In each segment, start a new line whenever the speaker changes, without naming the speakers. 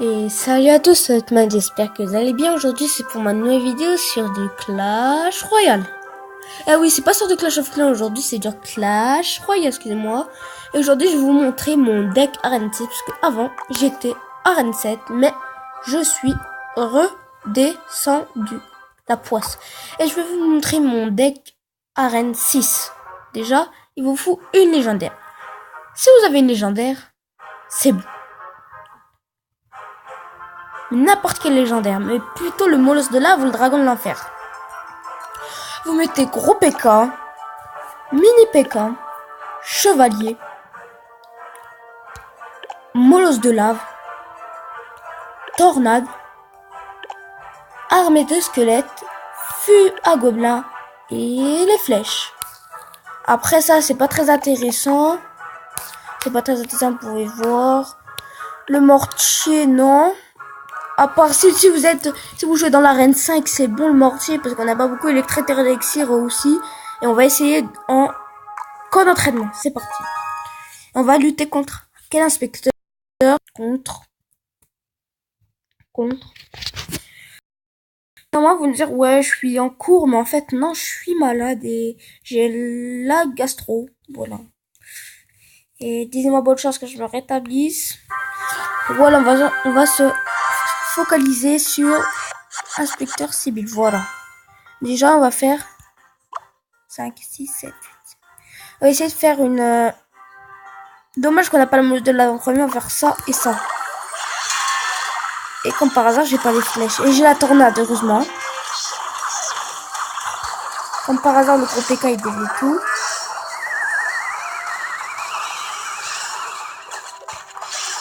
Et salut à tous, c'est Matt, j'espère que vous allez bien. Aujourd'hui c'est pour ma nouvelle vidéo sur du Clash Royale. Ah oui, c'est pas sur du Clash of Clans aujourd'hui, c'est du Clash Royale, excusez-moi. Et aujourd'hui je vais vous montrer mon deck Arène 6, parce que avant j'étais Arène 7, mais je suis redescendu la poisse. Et je vais vous montrer mon deck Arène 6. Déjà, il vous faut une légendaire. Si vous avez une légendaire, c'est bon. N'importe quel légendaire, mais plutôt le molosse de lave ou le dragon de l'enfer. Vous mettez gros PK, mini PK, chevalier, molosse de lave, tornade, armée de squelettes, fût à gobelins et les flèches. Après ça, c'est pas très intéressant. C'est pas très intéressant, vous pouvez voir. Le mortier, non. À part si vous jouez dans l'arène 5, c'est bon le mortier parce qu'on n'a pas beaucoup électricité d'élixir aussi. Et on va essayer en camp d'entraînement. C'est parti. On va lutter contre quel inspecteur? Contre. Normalement, vous me dire, ouais, je suis en cours, mais en fait, non, je suis malade et j'ai la gastro. Voilà. Et disez-moi bonne chance que je me rétablisse. Voilà, on va se focaliser sur inspecteur Sibyl. Voilà. Déjà, on va faire 5, 6, 7, 8. On va essayer de faire une... Dommage qu'on n'a pas le mode de l'avant-premier, on va faire ça et ça. Et comme par hasard, j'ai pas les flèches. Et j'ai la tornade, heureusement. Comme par hasard, le gros PK, il dévie tout.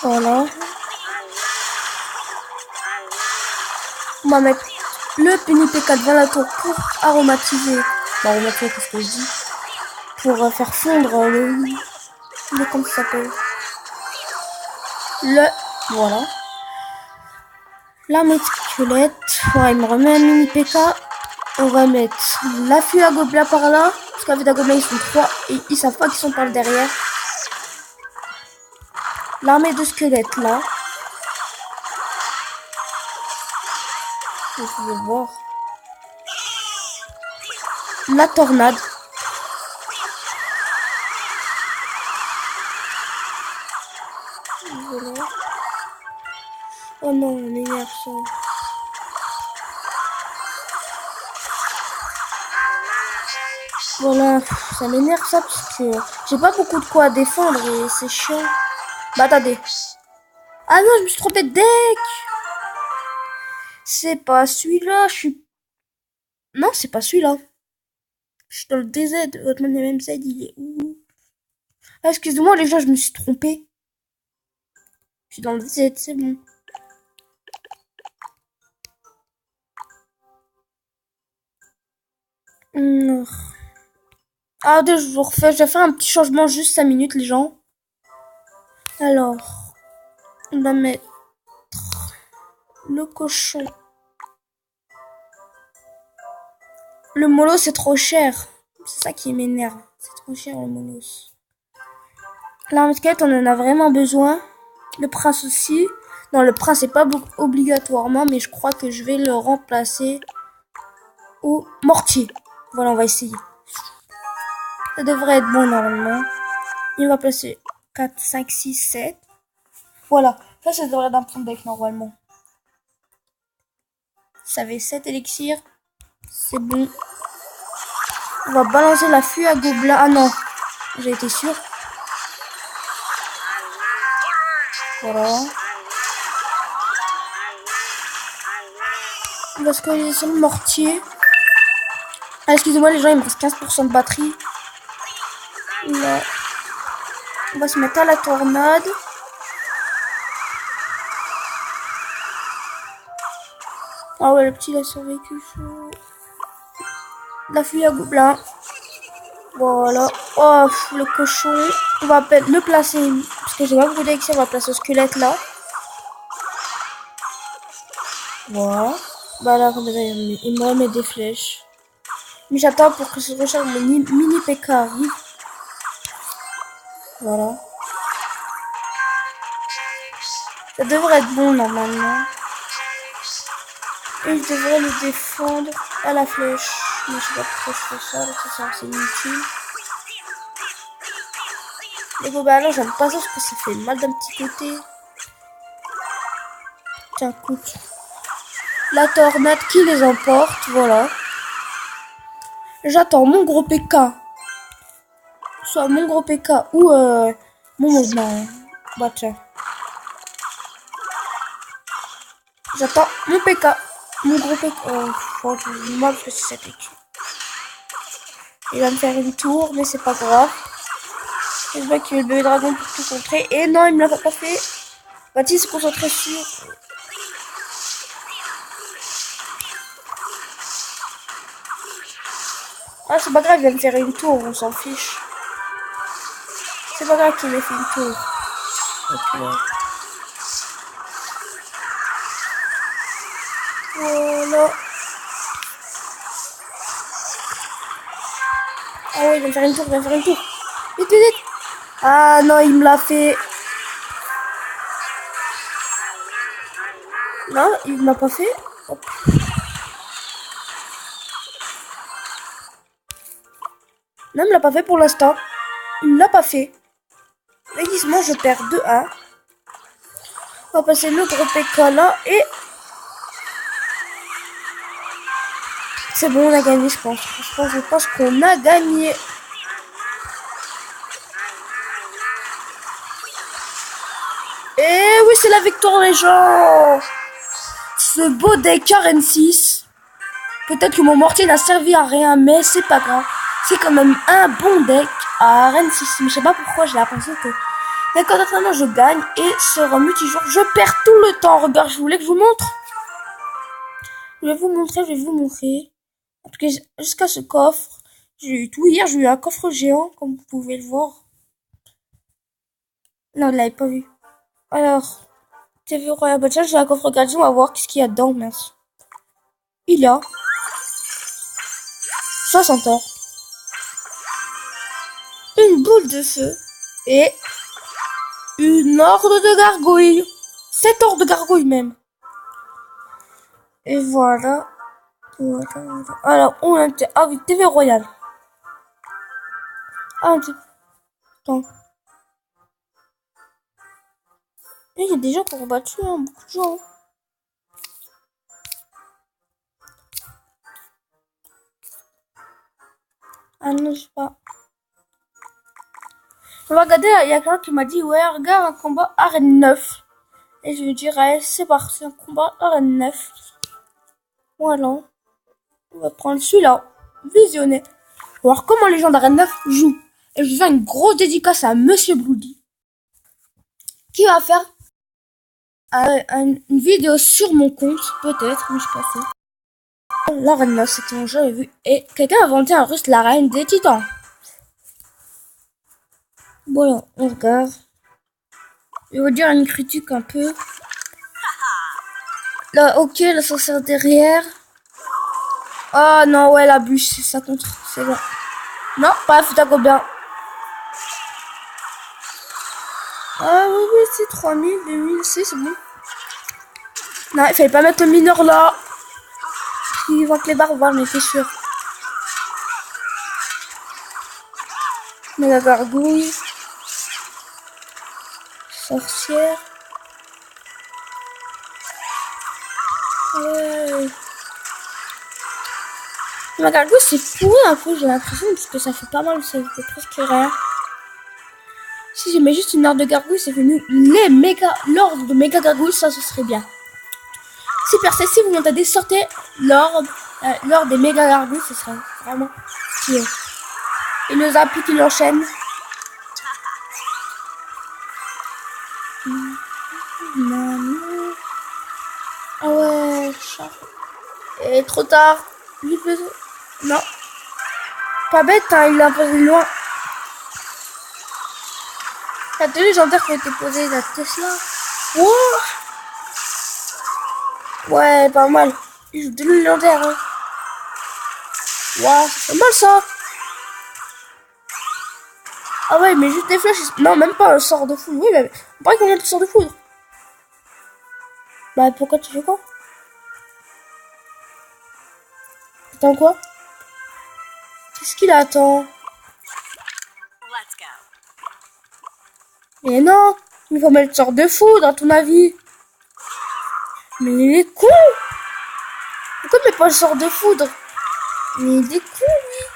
Voilà. On va mettre le Penny PK devant la tour pour aromatiser. Bah, aromatiser, qu'est-ce que je dis? Pour faire fondre le comment ça s'appelle? Voilà. La squelette. Voilà, il me remet un mini PK. On va mettre la fût à gobelins par là. Parce qu'avec à gobelins, ils sont 3 et ils savent pas qu'ils sont par le derrière. L'armée de squelettes là. Vous pouvez voir. La tornade. Voilà. Oh non, on énerve ça. Voilà, ça m'énerve ça parce que j'ai pas beaucoup de quoi à défendre et c'est chiant. Bah attendez. Ah non, je me suis trompé de deck. C'est pas celui-là, je suis... Non, c'est pas celui-là. Je suis dans le DZ, votre MMZ, il est où? Ah, excusez-moi les gens, je me suis trompé. Je suis dans le DZ, c'est bon. Ah, je vous refais, je vais faire un petit changement juste 5 minutes les gens. Alors, on va mettre le cochon. Le mollo c'est trop cher. C'est ça qui m'énerve. C'est trop cher le molos. L'arme squelette, on en a vraiment besoin. Le prince aussi. Non, le prince c'est pas obligatoirement, mais je crois que je vais le remplacer au mortier. Voilà, on va essayer. Ça devrait être bon normalement. Il va placer 4, 5, 6, 7. Voilà, ça devrait être un point de deck normalement. Ça avait 7 élixirs. C'est bon. On va balancer la fût à gobelins. Ah non, j'ai été sûr. Voilà. On va se coller sur le mortier. Ah, excusez-moi les gens, il me reste 15% de batterie. Là. On va se mettre à la tornade. Ah ouais, le petit il a survécu. La fût à gobelins. Voilà. Oh, le cochon. On va le placer. Parce que j'ai pas beaucoup d'élixir, on va placer au squelette là. Voilà. Bah là, comme ça, il me remet des flèches. Mais j'attends pour que se recharge mon mini PK arrive. Voilà. Ça devrait être bon normalement. Et je devrais le défendre à la flèche. Mais je sais pas pourquoi je fais ça, parce que c'est inutile. Mais bon bah non, j'aime pas ça parce que ça fait mal d'un petit côté. Tiens, écoute. La tornade qui les emporte, voilà. J'attends mon gros PK. Soit mon gros PK ou mon mouvement. Bah tiens. J'attends mon PK. Mon gros PK. Oh, moi parce que c'est ça qui tue. Il va me faire une tour, mais c'est pas grave. J'espère qu'il y a le bébé dragon pour tout contrer. Et non, il me l'a pas fait. Baptiste se concentrer sur. Ah, c'est pas grave, il va me faire une tour, on s'en fiche. C'est pas grave qu'il m'ait fait une tour. Okay. Voilà. Ah ouais, il va me faire une tour, il va me faire une tour. Vite, vite, vite. Ah non, il me l'a fait. Non, il m'a pas fait. Hop. Non, il me l'a pas fait pour l'instant. Il me l'a pas fait. Réguisement, je perds 2-1. On va passer le gros PK là et... C'est bon, on a gagné, je pense. Je pense qu'on a gagné. Et oui, c'est la victoire, les gens. Ce beau deck RN6. Peut-être que mon mortier n'a servi à rien, mais c'est pas grave. C'est quand même un bon deck à RN6. Mais je sais pas pourquoi j'ai l'impression que... D'accord, d'entraînement, je gagne. Et sur un multijoueur, je perds tout le temps. Regarde, je voulais que je vous montre. Je vais vous montrer. En tout cas, jusqu'à ce coffre. J'ai eu tout hier, j'ai eu un coffre géant, comme vous pouvez le voir. Non, vous l'avez pas vu. Alors, TV Royal Battle, j'ai un coffre gardien, on va voir qu'est-ce qu'il y a dedans, merci. Il y a 60 heures. Une boule de feu et une horde de gargouilles. 7 hordes de gargouilles même. Et voilà. Alors, on a... Ah oui, TV Royal. Ah, attends. Il y a des gens qui ont battu, hein, beaucoup de gens. Ah non, je sais pas. Je vais regarder, il y a quelqu'un qui m'a dit, ouais, regarde un combat arène 9. Et je lui dirais, c'est parti, un combat arène 9. Voilà. On va prendre celui-là. Visionner. Voir comment les gens d'arène 9 jouent. Et je vais faire une grosse dédicace à Monsieur Bloody. Qui va faire une vidéo sur mon compte, peut-être, mais je sais pas fait. L'arène 9, c'était mon jeu, j'avais vu. Et quelqu'un a inventé un russe, l'arène des titans. Voilà, on regarde. Je vais vous dire une critique un peu. Là, ok, la sorcière derrière. Ah non, ouais, la bûche, ça contre. C'est bon. Non, pas Futago bien. Ah oui, oui, c'est 3000, 2000, c'est bon. Non, il fallait pas mettre le mineur là. Il voit que les barbares, mais c'est sûr. Mais la gargouille. Sorcière. Ouais. Ma gargouille c'est pourri un peu, j'ai l'impression, parce que ça fait pas mal, ça fait presque rien. Si je mets juste une horde de gargouilles, c'est venu l'ordre de méga gargouilles, ça ce serait bien. Super, si vous m'entendez, sortez l'ordre des méga gargouilles, ce serait vraiment stylé. Et le zappi qui l'enchaîne. Ah ouais, chat. Et trop tard. Non. Pas bête, hein, il l'a posé loin. La deux légendaires qui ont été posées, la Tesla. Oh ouais, pas mal. Il joue deux légendaires, hein. Waouh, c'est pas mal ça. Ah ouais, mais juste des flèches. Non, même pas un sort de foudre. Oui, mais on paraît qu'on a un sort de foudre. Bah pourquoi tu fais quoi? Attends quoi? Qu'est-ce qu'il attend? Mais non! Il faut mettre sorte de foudre à ton avis. Mais il est con! Pourquoi il met pas le sort de foudre? Mais il est con lui!